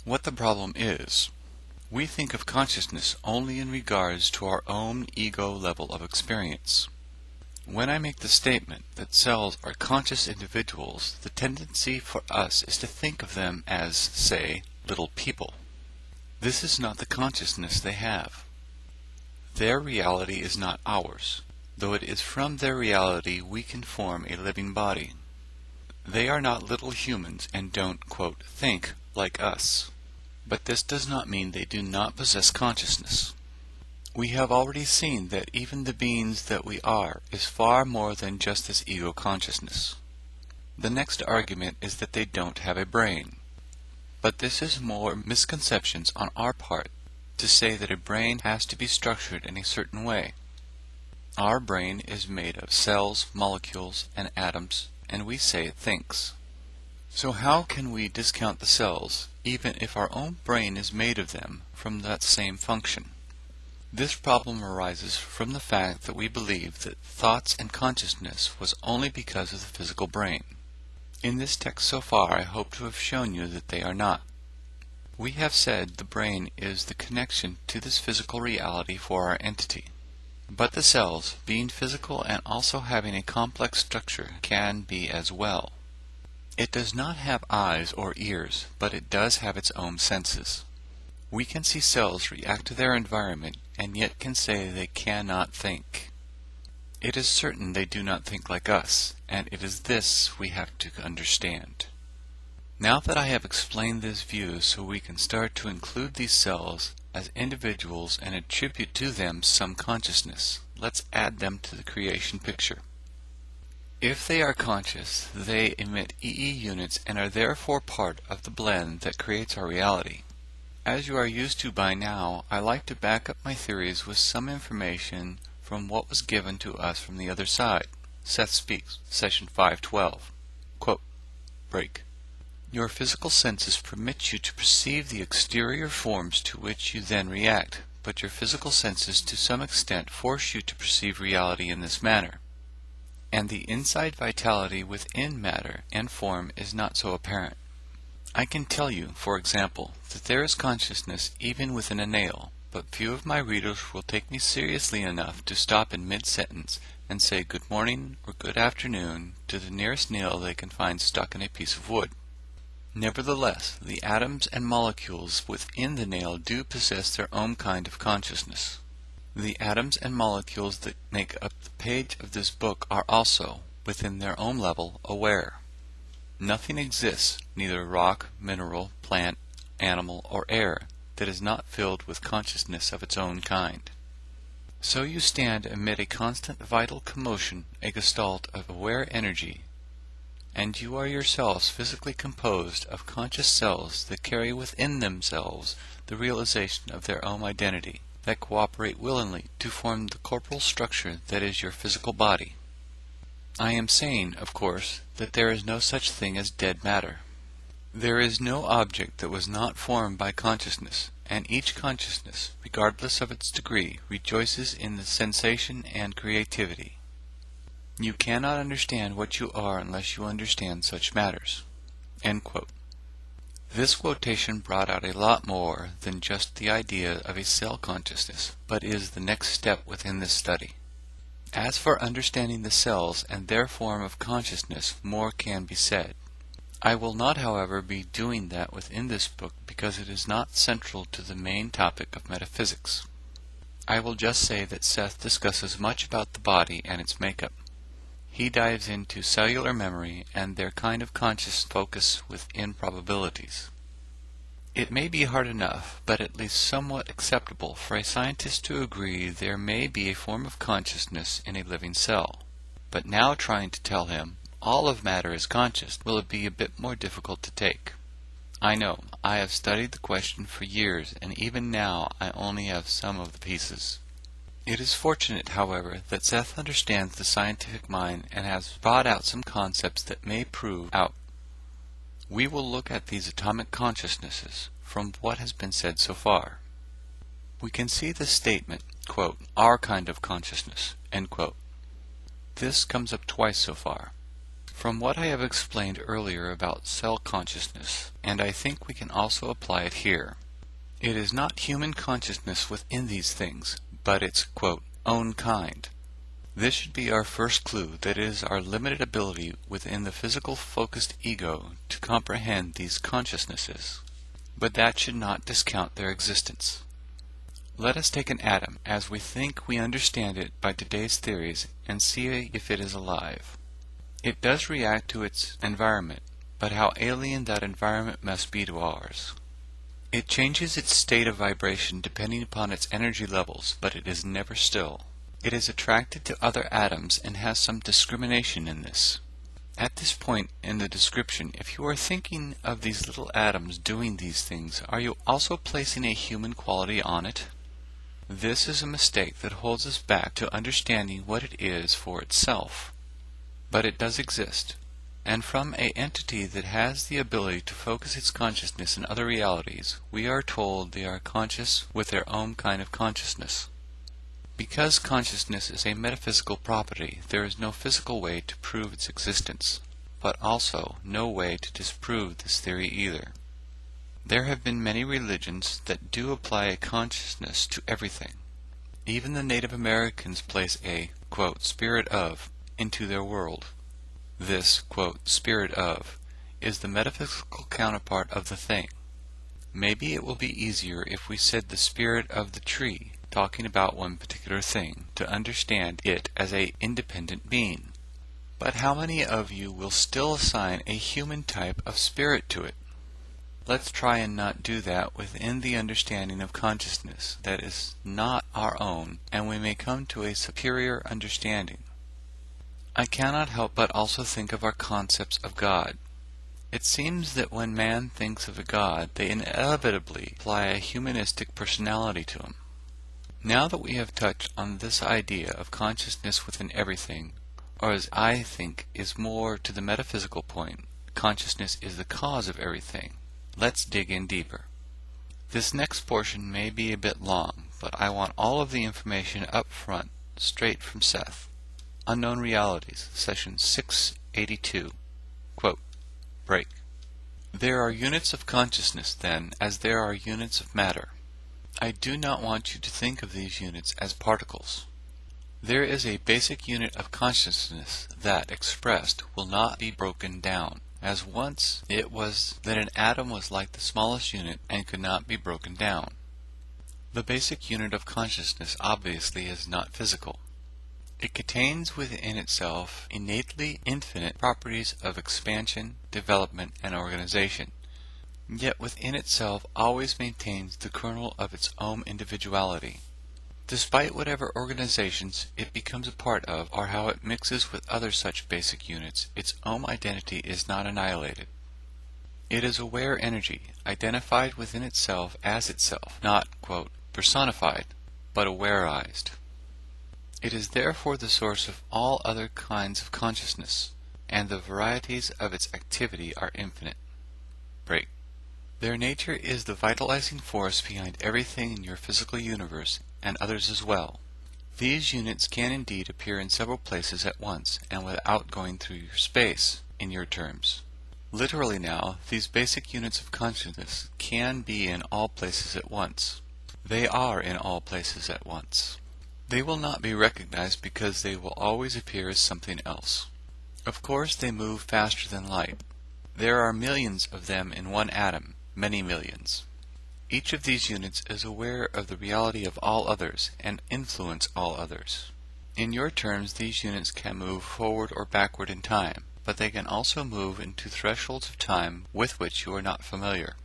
What the problem is, we think of consciousness only in regards to our own ego level of experience. When I make the statement that cells are conscious individuals, the tendency for us is to think of them as, say, little people. This is not the consciousness they have. Their reality is not ours, though it is from their reality we can form a living body. They are not little humans and don't, quote, think like us. But this does not mean they do not possess consciousness. We have already seen that even the beings that we are is far more than just this ego consciousness. The next argument is that they don't have a brain. But this is more misconceptions on our part to say that a brain has to be structured in a certain way. Our brain is made of cells, molecules, and atoms, and we say it thinks. So how can we discount the cells, even if our own brain is made of them, from that same function? This problem arises from the fact that we believe that thoughts and consciousness was only because of the physical brain. In this text so far, I hope to have shown you that they are not. We have said the brain is the connection to this physical reality for our entity. But the cells, being physical and also having a complex structure, can be as well. It does not have eyes or ears, but it does have its own senses. We can see cells react to their environment and yet can say they cannot think. It is certain they do not think like us, and it is this we have to understand. Now that I have explained this view so we can start to include these cells as individuals and attribute to them some consciousness, let's add them to the creation picture. If they are conscious, they emit EE units and are therefore part of the blend that creates our reality. As you are used to by now, I like to back up my theories with some information from what was given to us from the other side. Seth speaks, session 512. Quote, break. Your physical senses permit you to perceive the exterior forms to which you then react, but your physical senses to some extent force you to perceive reality in this manner. And the inside vitality within matter and form is not so apparent. I can tell you, for example, that there is consciousness even within a nail, but few of my readers will take me seriously enough to stop in mid-sentence and say good morning or good afternoon to the nearest nail they can find stuck in a piece of wood. Nevertheless, the atoms and molecules within the nail do possess their own kind of consciousness. The atoms and molecules that make up the page of this book are also, within their own level, aware. Nothing exists, neither rock, mineral, plant, animal, or air, that is not filled with consciousness of its own kind. So you stand amid a constant vital commotion, a gestalt of aware energy, and you are yourselves physically composed of conscious cells that carry within themselves the realization of their own identity, that cooperate willingly to form the corporal structure that is your physical body. I am saying, of course, that there is no such thing as dead matter. There is no object that was not formed by consciousness, and each consciousness, regardless of its degree, rejoices in the sensation and creativity. You cannot understand what you are unless you understand such matters. End quote. This quotation brought out a lot more than just the idea of a cell consciousness, but is the next step within this study. As for understanding the cells and their form of consciousness, more can be said. I will not, however, be doing that within this book because it is not central to the main topic of metaphysics. I will just say that Seth discusses much about the body and its makeup. He dives into cellular memory and their kind of conscious focus within probabilities. It may be hard enough, but at least somewhat acceptable for a scientist to agree there may be a form of consciousness in a living cell. But now trying to tell him all of matter is conscious will be a bit more difficult to take. I know, I have studied the question for years, and even now I only have some of the pieces. It is fortunate, however, that Seth understands the scientific mind and has brought out some concepts that may prove out. We will look at these atomic consciousnesses from what has been said so far. We can see the statement, quote, our kind of consciousness, end quote. This comes up twice so far. From what I have explained earlier about cell consciousness, and I think we can also apply it here, it is not human consciousness within these things, but its, quote, own kind. This should be our first clue that it is our limited ability within the physical focused ego to comprehend these consciousnesses, but that should not discount their existence. Let us take an atom as we think we understand it by today's theories and see if it is alive. It does react to its environment, but how alien that environment must be to ours. It changes its state of vibration depending upon its energy levels, but it is never still. It is attracted to other atoms and has some discrimination in this. At this point in the description, if you are thinking of these little atoms doing these things, are you also placing a human quality on it? This is a mistake that holds us back to understanding what it is for itself. But it does exist, and from an entity that has the ability to focus its consciousness in other realities, we are told they are conscious with their own kind of consciousness. Because consciousness is a metaphysical property, there is no physical way to prove its existence, but also no way to disprove this theory either. There have been many religions that do apply a consciousness to everything. Even the Native Americans place a, quote, spirit of into their world. This, quote, spirit of, is the metaphysical counterpart of the thing. Maybe it will be easier if we said the spirit of the tree, talking about one particular thing, to understand it as an independent being. But how many of you will still assign a human type of spirit to it? Let's try and not do that within the understanding of consciousness that is not our own, and we may come to a superior understanding. I cannot help but also think of our concepts of God. It seems that when man thinks of a God, they inevitably apply a humanistic personality to him. Now that we have touched on this idea of consciousness within everything, or as I think is more to the metaphysical point, consciousness is the cause of everything, let's dig in deeper. This next portion may be a bit long, but I want all of the information up front, straight from Seth. Unknown Realities, Session 682. Quote, break. There are units of consciousness, then, as there are units of matter. I do not want you to think of these units as particles. There is a basic unit of consciousness that, expressed, will not be broken down, as once it was that an atom was like the smallest unit and could not be broken down. The basic unit of consciousness obviously is not physical. It contains within itself innately infinite properties of expansion, development, and organization, yet within itself always maintains the kernel of its own individuality. Despite whatever organizations it becomes a part of or how it mixes with other such basic units, its own identity is not annihilated. It is aware energy, identified within itself as itself, not, quote, personified, but awareized. It is therefore the source of all other kinds of consciousness, and the varieties of its activity are infinite. Break. Their nature is the vitalizing force behind everything in your physical universe, and others as well. These units can indeed appear in several places at once, and without going through your space, in your terms. Literally now, these basic units of consciousness can be in all places at once. They are in all places at once. They will not be recognized because they will always appear as something else. Of course, they move faster than light. There are millions of them in one atom, many millions. Each of these units is aware of the reality of all others and influence all others. In your terms, these units can move forward or backward in time, but they can also move into thresholds of time with which you are not familiar.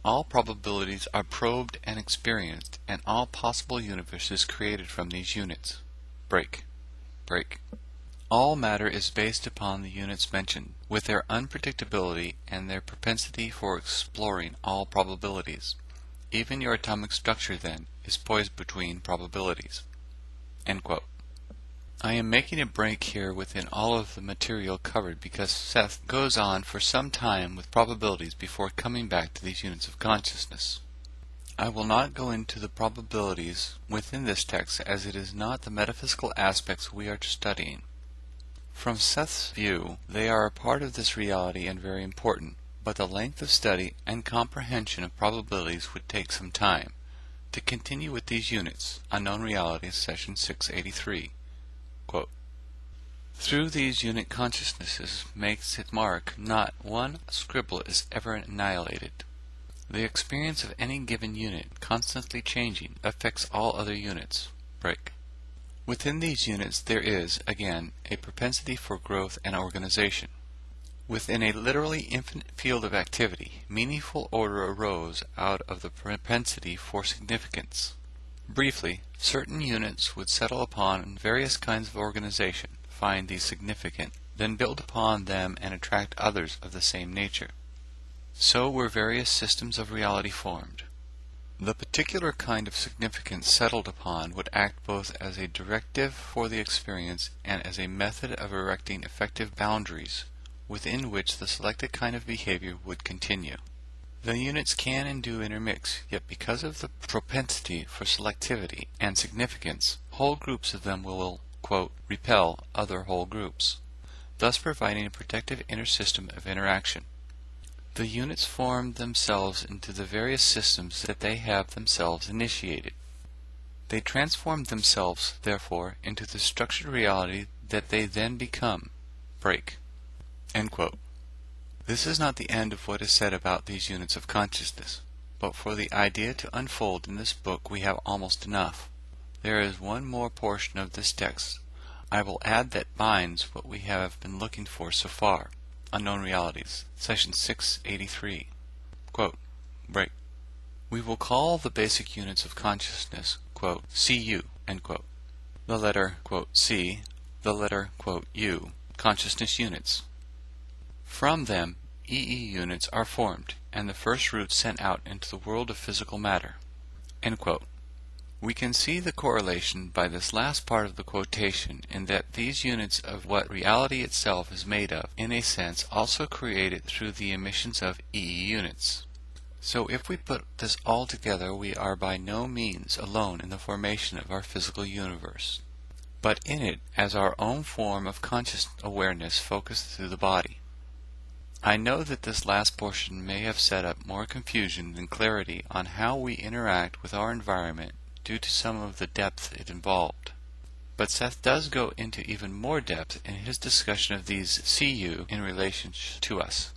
All probabilities are probed and experienced, and all possible universes created from these units. Break. Break. All matter is based upon the units mentioned, with their unpredictability and their propensity for exploring all probabilities. Even your atomic structure, then, is poised between probabilities. End quote. I am making a break here within all of the material covered because Seth goes on for some time with probabilities before coming back to these units of consciousness. I will not go into the probabilities within this text as it is not the metaphysical aspects we are studying. From Seth's view, they are a part of this reality and very important, but the length of study and comprehension of probabilities would take some time. To continue with these units, Unknown Realities, Session 683, quote, "Through these unit consciousnesses makes its mark, not one scribble is ever annihilated. The experience of any given unit, constantly changing, affects all other units. Break. Within these units there is, again, a propensity for growth and organization. Within a literally infinite field of activity, meaningful order arose out of the propensity for significance. Briefly, certain units would settle upon various kinds of organization, find these significant, then build upon them and attract others of the same nature. So were various systems of reality formed. The particular kind of significance settled upon would act both as a directive for the experience and as a method of erecting effective boundaries within which the selected kind of behavior would continue. The units can and do intermix, yet because of the propensity for selectivity and significance, whole groups of them will, quote, repel other whole groups, thus providing a protective inner system of interaction. The units form themselves into the various systems that they have themselves initiated. They transform themselves, therefore, into the structured reality that they then become. Break." End quote. This is not the end of what is said about these units of consciousness, but for the idea to unfold in this book we have almost enough. There is one more portion of this text I will add that binds what we have been looking for so far. Unknown Realities, Session 683. Quote, break. "We will call the basic units of consciousness, quote, CU, end quote. The letter, quote, C, the letter, quote, U, consciousness units. From them, EE units are formed, and the first roots sent out into the world of physical matter." End quote. We can see the correlation by this last part of the quotation in that these units of what reality itself is made of, in a sense, also created through the emissions of EE units. So if we put this all together, we are by no means alone in the formation of our physical universe, but in it as our own form of conscious awareness focused through the body. I know that this last portion may have set up more confusion than clarity on how we interact with our environment due to some of the depth it involved. But Seth does go into even more depth in his discussion of these CU in relation to us.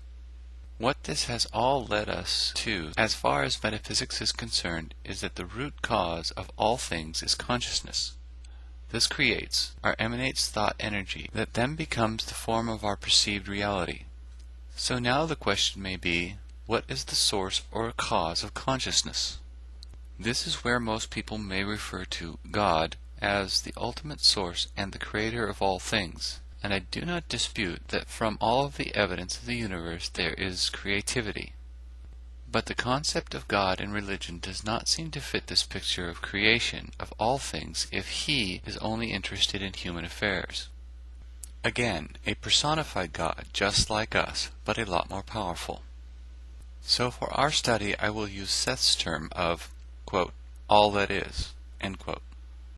What this has all led us to, as far as metaphysics is concerned, is that the root cause of all things is consciousness. This creates, or emanates thought energy that then becomes the form of our perceived reality. So now the question may be, what is the source or cause of consciousness? This is where most people may refer to God as the ultimate source and the creator of all things, and I do not dispute that from all of the evidence of the universe there is creativity. But the concept of God in religion does not seem to fit this picture of creation of all things if He is only interested in human affairs. Again, a personified God just like us, but a lot more powerful. So for our study I will use Seth's term of, quote, all that is, end quote.